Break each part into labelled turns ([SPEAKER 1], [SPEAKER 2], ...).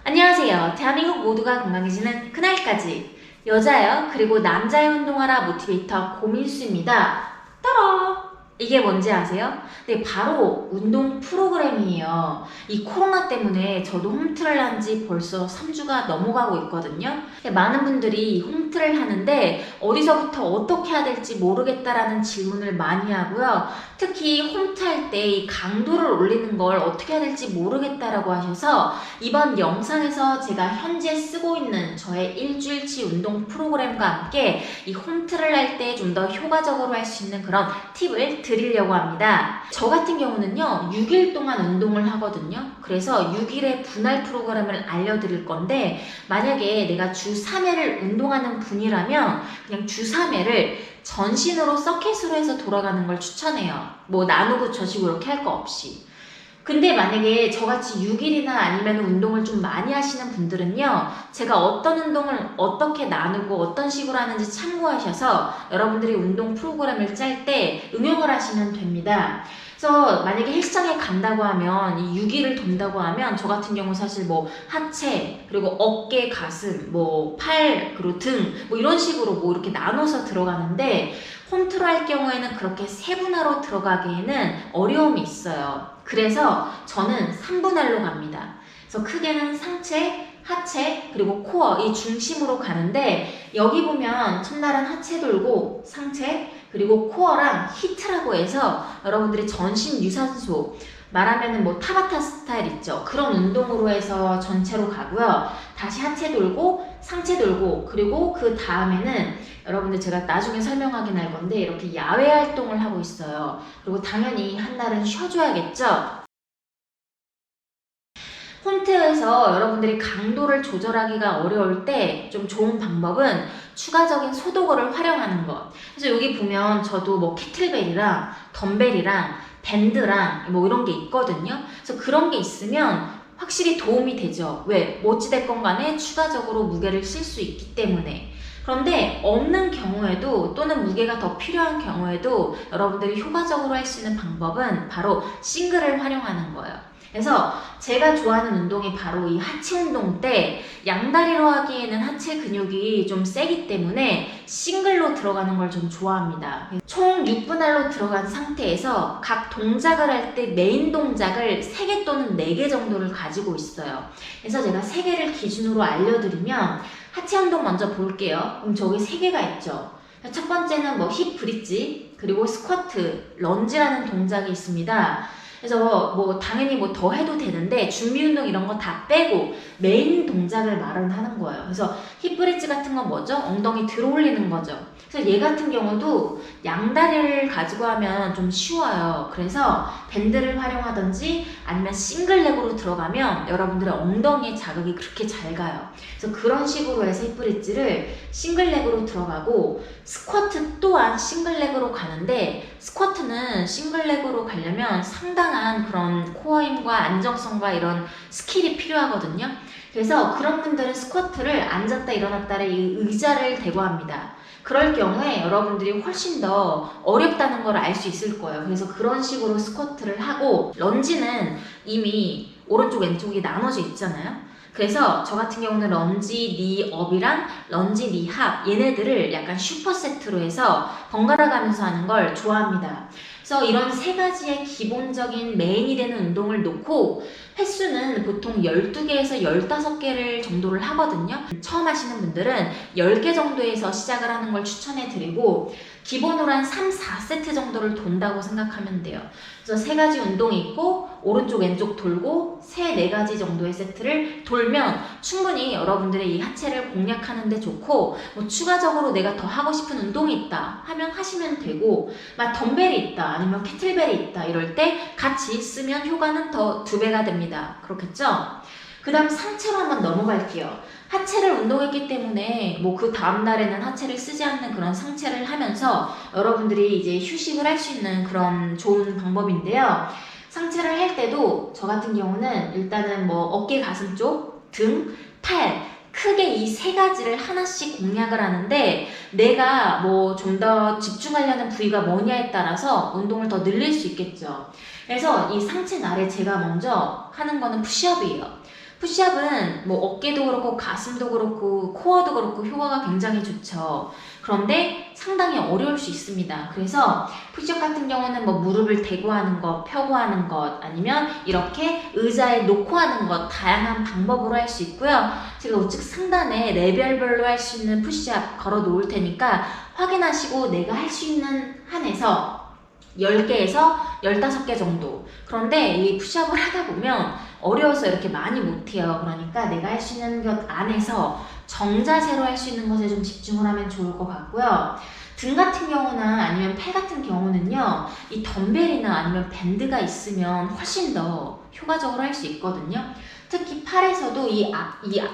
[SPEAKER 1] 안녕하세요. 대한민국 모두가 건강해지는 그날까지 여자요 그리고 남자의 운동하라 모티베이터 고민수입니다. 따라 이게 뭔지 아세요? 네, 바로 운동 프로그램이에요. 이 코로나 때문에 저도 홈트를 한 지 벌써 3주가 넘어가고 있거든요. 많은 분들이 홈트를 하는데 어디서부터 어떻게 해야 될지 모르겠다라는 질문을 많이 하고요. 특히 홈트 할 때 이 강도를 올리는 걸 어떻게 해야 될지 모르겠다라고 하셔서 이번 영상에서 제가 현재 쓰고 있는 저의 일주일치 운동 프로그램과 함께 이 홈트를 할 때 좀 더 효과적으로 할 수 있는 그런 팁을 드리려고 합니다. 저 같은 경우는요 6일 동안 운동을 하거든요. 그래서 6일의 분할 프로그램을 알려드릴 건데, 만약에 내가 주 3회를 운동하는 분이라면 그냥 주 3회를 전신으로 서킷으로 해서 돌아가는 걸 추천해요. 뭐 나누고 저시고 이렇게 할 거 없이. 근데 만약에 저같이 6일이나 아니면 운동을 좀 많이 하시는 분들은요, 제가 어떤 운동을 어떻게 나누고 어떤 식으로 하는지 참고하셔서 여러분들이 운동 프로그램을 짤 때 응용을 하시면 됩니다. 그래서 만약에 헬스장에 간다고 하면 이 6일을 돈다고 하면 저 같은 경우 사실 뭐 하체 그리고 어깨 가슴 뭐 팔 그리고 등 뭐 이런 식으로 뭐 이렇게 나눠서 들어가는데, 홈트로 할 경우에는 그렇게 세분화로 들어가기에는 어려움이 있어요. 그래서 저는 3분할로 갑니다. 그래서 크게는 상체, 하체, 그리고 코어 이 중심으로 가는데, 여기 보면 첫날은 하체 돌고 상체, 그리고 코어랑 히트라고 해서 여러분들이 전신 유산소, 말하면은 뭐 타바타 스타일 있죠. 그런 운동으로 해서 전체로 가고요. 다시 하체 돌고 상체 돌고, 그리고 그 다음에는 여러분들 제가 나중에 설명하긴 할 건데 이렇게 야외 활동을 하고 있어요. 그리고 당연히 한 날은 쉬어줘야겠죠. 홈트에서 여러분들이 강도를 조절하기가 어려울 때 좀 좋은 방법은 추가적인 소도구를 활용하는 것. 그래서 여기 보면 저도 뭐 캐틀벨이랑 덤벨이랑 밴드랑 뭐 이런 게 있거든요. 그래서 그런 게 있으면 확실히 도움이 되죠. 왜? 뭐 어찌됐건 간에 추가적으로 무게를 쓸 수 있기 때문에. 그런데 없는 경우에도, 또는 무게가 더 필요한 경우에도 여러분들이 효과적으로 할 수 있는 방법은 바로 싱글을 활용하는 거예요. 그래서 제가 좋아하는 운동이 바로 이 하체 운동 때 양다리로 하기에는 하체 근육이 좀 세기 때문에 싱글로 들어가는 걸 좀 좋아합니다. 총 6분할로 들어간 상태에서 각 동작을 할 때 메인 동작을 3개 또는 4개 정도를 가지고 있어요. 그래서 제가 3개를 기준으로 알려드리면, 하체 운동 먼저 볼게요. 그럼 저기 3개가 있죠. 첫 번째는 뭐 힙 브릿지, 그리고 스쿼트, 런지라는 동작이 있습니다. 그래서 뭐 당연히 뭐 더 해도 되는데 준비 운동 이런 거 다 빼고 메인 동작을 마련하는 거예요. 그래서 힙 브릿지 같은 건 뭐죠? 엉덩이 들어 올리는 거죠. 그래서 얘 같은 경우도 양다리를 가지고 하면 좀 쉬워요. 그래서 밴드를 활용하든지 아니면 싱글렉으로 들어가면 여러분들의 엉덩이의 자극이 그렇게 잘 가요. 그래서 그런 식으로 해서 힙 브릿지를 싱글렉으로 들어가고, 스쿼트 또한 싱글렉으로 가는데, 스쿼트는 싱글렉으로 가려면 상당한 그런 코어 힘과 안정성과 이런 스킬이 필요하거든요. 그래서 그런 분들은 스쿼트를 앉았다 일어났다를 이 의자를 대고 합니다. 그럴 경우에 여러분들이 훨씬 더 어렵다는 걸 알 수 있을 거예요. 그래서 그런 식으로 스쿼트를 하고, 런지는 이미 오른쪽 왼쪽이 나눠져 있잖아요. 그래서 저 같은 경우는 런지 니 업이랑 런지 니 합, 얘네들을 약간 슈퍼 세트로 해서 번갈아 가면서 하는 걸 좋아합니다. 그래서 이런 3가지의 기본적인 메인이 되는 운동을 놓고 횟수는 보통 12개에서 15개를 정도를 하거든요. 처음 하시는 분들은 10개 정도에서 시작을 하는 걸 추천해 드리고, 기본으로 한 3, 4세트 정도를 돈다고 생각하면 돼요. 그래서 3가지 운동이 있고 오른쪽 왼쪽 돌고 3, 4가지 정도의 세트를 돌면 충분히 여러분들의 이 하체를 공략하는 데 좋고, 뭐 추가적으로 내가 더 하고 싶은 운동이 있다 하면 하시면 되고, 막 덤벨이 있다 아니면 캐틀벨이 있다 이럴 때 같이 쓰면 효과는 더 2배가 됩니다. 그렇겠죠? 그 다음 상체로 한번 넘어갈게요. 하체를 운동했기 때문에 뭐 그 다음날에는 하체를 쓰지 않는 그런 상체를 하면서 여러분들이 이제 휴식을 할 수 있는 그런 좋은 방법인데요. 상체를 할 때도 저 같은 경우는 일단은 뭐 어깨 가슴 쪽, 등, 팔, 크게 이 3가지를 하나씩 공략을 하는데, 내가 뭐 좀 더 집중하려는 부위가 뭐냐에 따라서 운동을 더 늘릴 수 있겠죠. 그래서 이 상체 날에 제가 먼저 하는 거는 푸시업이에요. 푸시업은 뭐 어깨도 그렇고 가슴도 그렇고 코어도 그렇고 효과가 굉장히 좋죠. 그런데 상당히 어려울 수 있습니다. 그래서 푸시업 같은 경우는 뭐 무릎을 대고 하는 것, 펴고 하는 것, 아니면 이렇게 의자에 놓고 하는 것, 다양한 방법으로 할 수 있고요. 제가 우측 상단에 레벨별로 할 수 있는 푸시업 걸어 놓을 테니까 확인하시고 내가 할 수 있는 한에서 10개에서 15개 정도. 그런데 이 푸시업을 하다 보면 어려워서 이렇게 많이 못해요. 그러니까 내가 할 수 있는 것 안에서 정자세로 할 수 있는 것에 좀 집중을 하면 좋을 것 같고요. 등 같은 경우나 아니면 팔 같은 경우는요, 이 덤벨이나 아니면 밴드가 있으면 훨씬 더 효과적으로 할 수 있거든요. 특히 팔에서도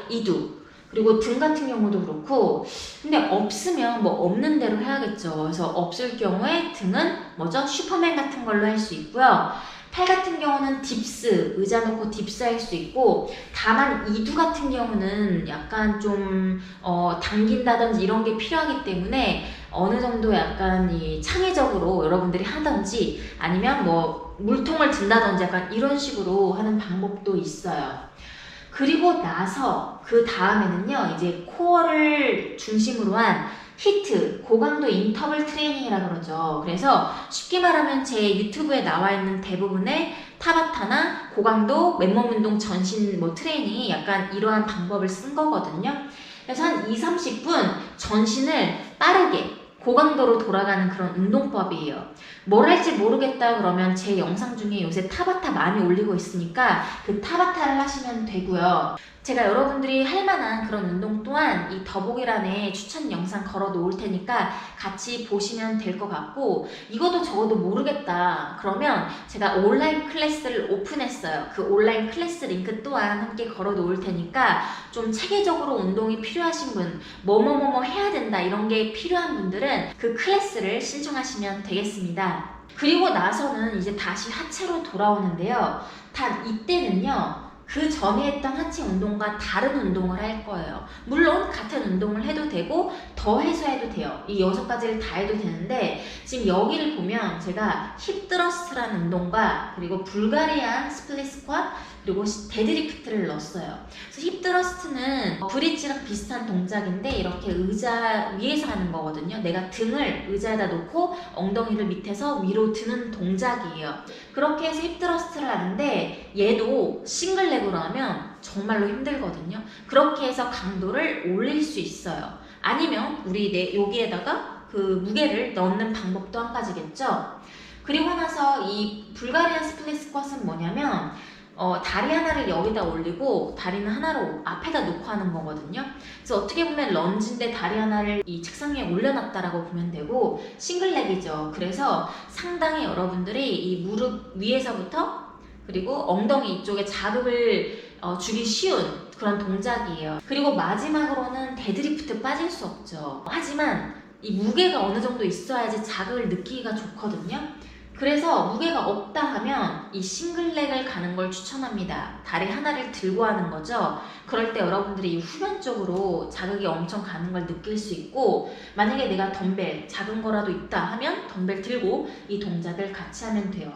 [SPEAKER 1] 이두, 그리고 등 같은 경우도 그렇고, 근데 없으면 뭐 없는 대로 해야겠죠. 그래서 없을 경우에 등은 뭐죠? 슈퍼맨 같은 걸로 할 수 있고요. 팔 같은 경우는 딥스, 의자 놓고 딥스 할 수 있고, 다만 이두 같은 경우는 약간 좀 당긴다든지 이런 게 필요하기 때문에 어느 정도 약간 이 창의적으로 여러분들이 하든지 아니면 뭐 물통을 든다든지 약간 이런 식으로 하는 방법도 있어요. 그리고 나서 그 다음에는요, 이제 코어를 중심으로 한 히트, 고강도 인터벌 트레이닝이라 그러죠. 그래서 쉽게 말하면 제 유튜브에 나와 있는 대부분의 타바타나 고강도 맨몸 운동 전신 뭐 트레이닝이 약간 이러한 방법을 쓴 거거든요. 그래서 한 2, 30분 전신을 빠르게 고강도로 돌아가는 그런 운동법이에요. 뭘 할지 모르겠다 그러면 제 영상 중에 요새 타바타 많이 올리고 있으니까 그 타바타를 하시면 되고요. 제가 여러분들이 할 만한 그런 운동 또한 이 더보기란에 추천 영상 걸어 놓을 테니까 같이 보시면 될 것 같고, 이것도 적어도 모르겠다 그러면 제가 온라인 클래스를 오픈했어요. 그 온라인 클래스 링크 또한 함께 걸어 놓을 테니까 좀 체계적으로 운동이 필요하신 분, 뭐뭐뭐뭐 해야 된다 이런 게 필요한 분들은 그 클래스를 신청하시면 되겠습니다. 그리고 나서는 이제 다시 하체로 돌아오는데요. 이때는요, 그 전에 했던 하체 운동과 다른 운동을 할 거예요. 물론 같은 운동을 해도 되고 더 해서 해도 돼요. 이 6가지를 다 해도 되는데, 지금 여기를 보면 제가 힙 드러스트라는 운동과 그리고 불가리안 스플릿 스쿼트 그리고 데드리프트를 넣었어요. 그래서 힙 드러스트는 브릿지랑 비슷한 동작인데 이렇게 의자 위에서 하는 거거든요. 내가 등을 의자에다 놓고 엉덩이를 밑에서 위로 드는 동작이에요. 그렇게 해서 힙 드러스트를 하는데 얘도 싱글 렉으로 하면 정말로 힘들거든요. 그렇게 해서 강도를 올릴 수 있어요. 아니면 우리 여기에다가 그 무게를 넣는 방법도 한 가지겠죠. 그리고 나서 이 불가리안 스플릿 스쿼트는 뭐냐면 다리 하나를 여기다 올리고 다리는 하나로 앞에다 놓고 하는 거거든요. 그래서 어떻게 보면 런지인데 다리 하나를 이 책상 위에 올려놨다라고 보면 되고 싱글렉이죠. 그래서 상당히 여러분들이 이 무릎 위에서부터 그리고 엉덩이 이쪽에 자극을 주기 쉬운 그런 동작이에요. 그리고 마지막으로는 데드리프트 빠질 수 없죠. 하지만 이 무게가 어느 정도 있어야지 자극을 느끼기가 좋거든요. 그래서 무게가 없다 하면 이 싱글렉을 가는 걸 추천합니다. 다리 하나를 들고 하는 거죠. 그럴 때 여러분들이 이 후면 쪽으로 자극이 엄청 가는 걸 느낄 수 있고, 만약에 내가 덤벨 작은 거라도 있다 하면 덤벨 들고 이 동작을 같이 하면 돼요.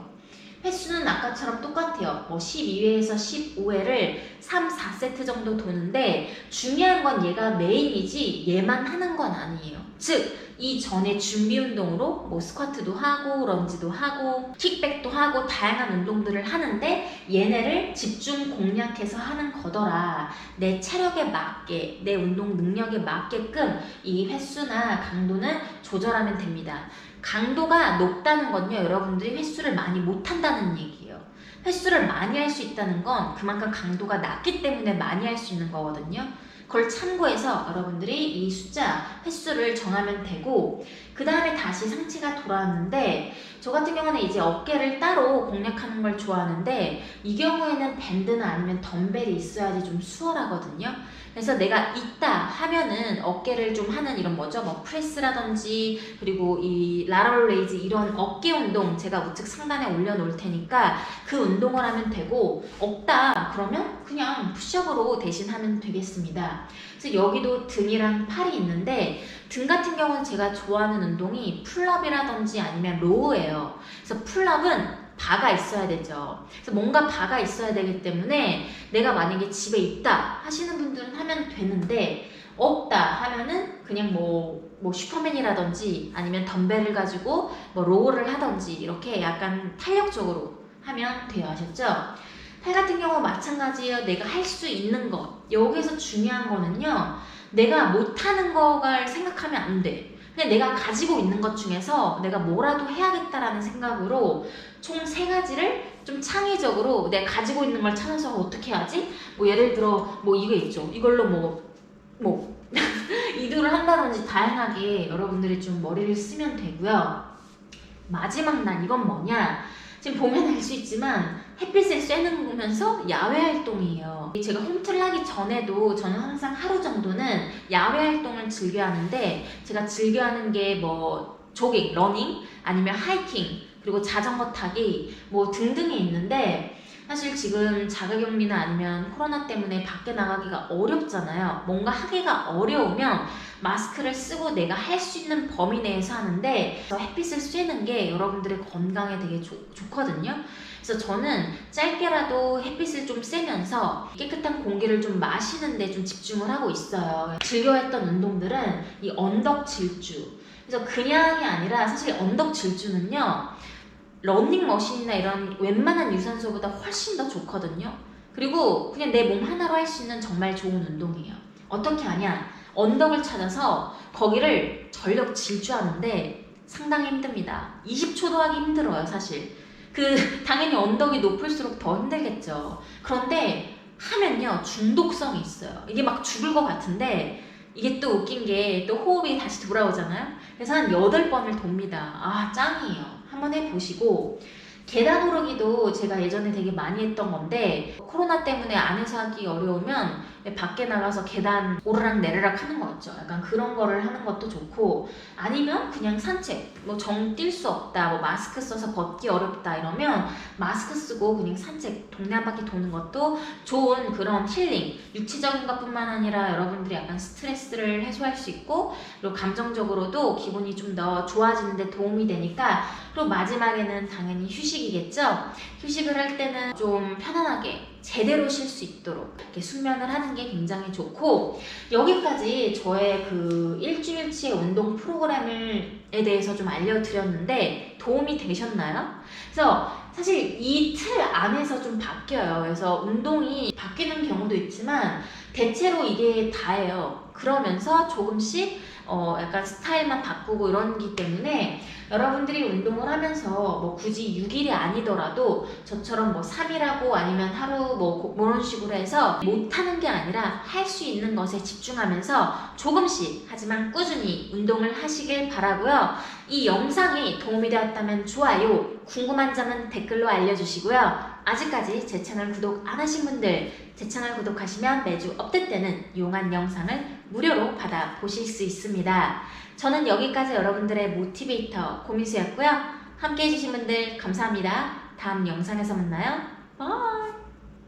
[SPEAKER 1] 횟수는 아까처럼 똑같아요. 뭐 12회에서 15회를 3, 4세트 정도 도는데 중요한 건 얘가 메인이지 얘만 하는 건 아니에요. 즉 이 전에 준비 운동으로 뭐 스쿼트도 하고 런지도 하고 킥백도 하고 다양한 운동들을 하는데 얘네를 집중 공략해서 하는 거더라. 내 체력에 맞게 내 운동 능력에 맞게끔 이 횟수나 강도는 조절하면 됩니다. 강도가 높다는 건요, 여러분들이 횟수를 많이 못한다는 얘기예요. 횟수를 많이 할 수 있다는 건 그만큼 강도가 낮기 때문에 많이 할 수 있는 거거든요. 그걸 참고해서 여러분들이 이 숫자, 횟수를 정하면 되고, 그 다음에 다시 상체가 돌아왔는데, 저 같은 경우는 이제 어깨를 따로 공략하는 걸 좋아하는데, 이 경우에는 밴드나 아니면 덤벨이 있어야지 좀 수월하거든요. 그래서 내가 있다 하면은 어깨를 좀 하는 이런 뭐죠? 뭐 프레스라든지 그리고 이 라럴 레이즈 이런 어깨 운동 제가 우측 상단에 올려놓을 테니까 그 운동을 하면 되고, 없다 그러면 그냥 푸시업으로 대신 하면 되겠습니다. 그래서 여기도 등이랑 팔이 있는데 등 같은 경우는 제가 좋아하는 운동이 풀업이라든지 아니면 로우예요. 그래서 풀업은 바가 있어야 되죠. 그래서 뭔가 바가 있어야 되기 때문에 내가 만약에 집에 있다 하시는 분들은 하면 되는데 없다 하면은 그냥 뭐 슈퍼맨이라든지 아니면 덤벨을 가지고 뭐 로우를 하든지 이렇게 약간 탄력적으로 하면 돼요. 아셨죠? 팔 같은 경우 마찬가지예요. 내가 할 수 있는 것. 여기서 중요한 거는요. 내가 못하는 거를 생각하면 안 돼. 그냥 내가 가지고 있는 것 중에서 내가 뭐라도 해야겠다라는 생각으로 총 3가지를 좀 창의적으로 내가 가지고 있는 걸 찾아서 어떻게 하지? 뭐 예를 들어 뭐 이거 있죠. 이걸로 뭐 이도를 한다든지 다양하게 여러분들이 좀 머리를 쓰면 되고요. 마지막 난 이건 뭐냐? 지금 보면 알 수 있지만 햇빛을 쐬는면서 야외 활동이에요. 제가 홈트를 하기 전에도 저는 항상 하루 정도는 야외 활동을 즐겨 하는데 제가 즐겨 하는 게 뭐 조깅, 러닝, 아니면 하이킹, 그리고 자전거 타기 뭐 등등이 있는데 사실 지금 자가격리나 아니면 코로나 때문에 밖에 나가기가 어렵잖아요. 뭔가 하기가 어려우면 마스크를 쓰고 내가 할 수 있는 범위 내에서 하는데 햇빛을 쐬는 게 여러분들의 건강에 되게 좋거든요. 그래서 저는 짧게라도 햇빛을 좀 쐬면서 깨끗한 공기를 좀 마시는데 좀 집중을 하고 있어요. 즐겨했던 운동들은 이 언덕 질주. 그래서 그냥이 아니라 사실 언덕 질주는요. 러닝머신이나 이런 웬만한 유산소보다 훨씬 더 좋거든요. 그리고 그냥 내 몸 하나로 할 수 있는 정말 좋은 운동이에요. 어떻게 하냐? 언덕을 찾아서 거기를 전력 질주하는데 상당히 힘듭니다. 20초도 하기 힘들어요, 사실. 당연히 언덕이 높을수록 더 힘들겠죠. 그런데 하면요, 중독성이 있어요. 이게 막 죽을 것 같은데 이게 또 웃긴 게 또 호흡이 다시 돌아오잖아요. 그래서 한 8번을 돕니다. 아, 짱이에요. 한번 해보시고 계단 오르기도 제가 예전에 되게 많이 했던 건데 코로나 때문에 안에서 하기 어려우면 밖에 나가서 계단 오르락 내리락 하는 거 있죠. 약간 그런 거를 하는 것도 좋고 아니면 그냥 산책 뭐 정 뛸 수 없다 뭐 마스크 써서 걷기 어렵다 이러면 마스크 쓰고 그냥 산책 동네 한 바퀴 도는 것도 좋은 그런 힐링 육체적인 것뿐만 아니라 여러분들이 약간 스트레스를 해소할 수 있고 그리고 감정적으로도 기분이 좀 더 좋아지는 데 도움이 되니까 그리고 마지막에는 당연히 휴식이겠죠. 휴식을 할 때는 좀 편안하게 제대로 쉴 수 있도록 이렇게 숙면을 하는 게 굉장히 좋고 여기까지 저의 그 일주일치의 운동 프로그램에 대해서 좀 알려드렸는데 도움이 되셨나요? 그래서 사실 이 틀 안에서 좀 바뀌어요. 그래서 운동이 바뀌는 경우도 있지만 대체로 이게 다예요. 그러면서 조금씩 약간 스타일만 바꾸고 이러기 때문에 여러분들이 운동을 하면서 뭐 굳이 6일이 아니더라도 저처럼 뭐 3일하고 아니면 하루 뭐 그런 식으로 해서 못하는 게 아니라 할 수 있는 것에 집중하면서 조금씩 하지만 꾸준히 운동을 하시길 바라고요. 이 영상이 도움이 되었다면 좋아요, 궁금한 점은 댓글로 알려주시고요. 아직까지 제 채널 구독 안 하신 분들 제 채널 구독하시면 매주 업데이트되는 유용한 영상을 무료로 받아보실 수 있습니다. 저는 여기까지 여러분들의 모티베이터 고민수였고요. 함께 해주신 분들 감사합니다. 다음 영상에서 만나요. 바이.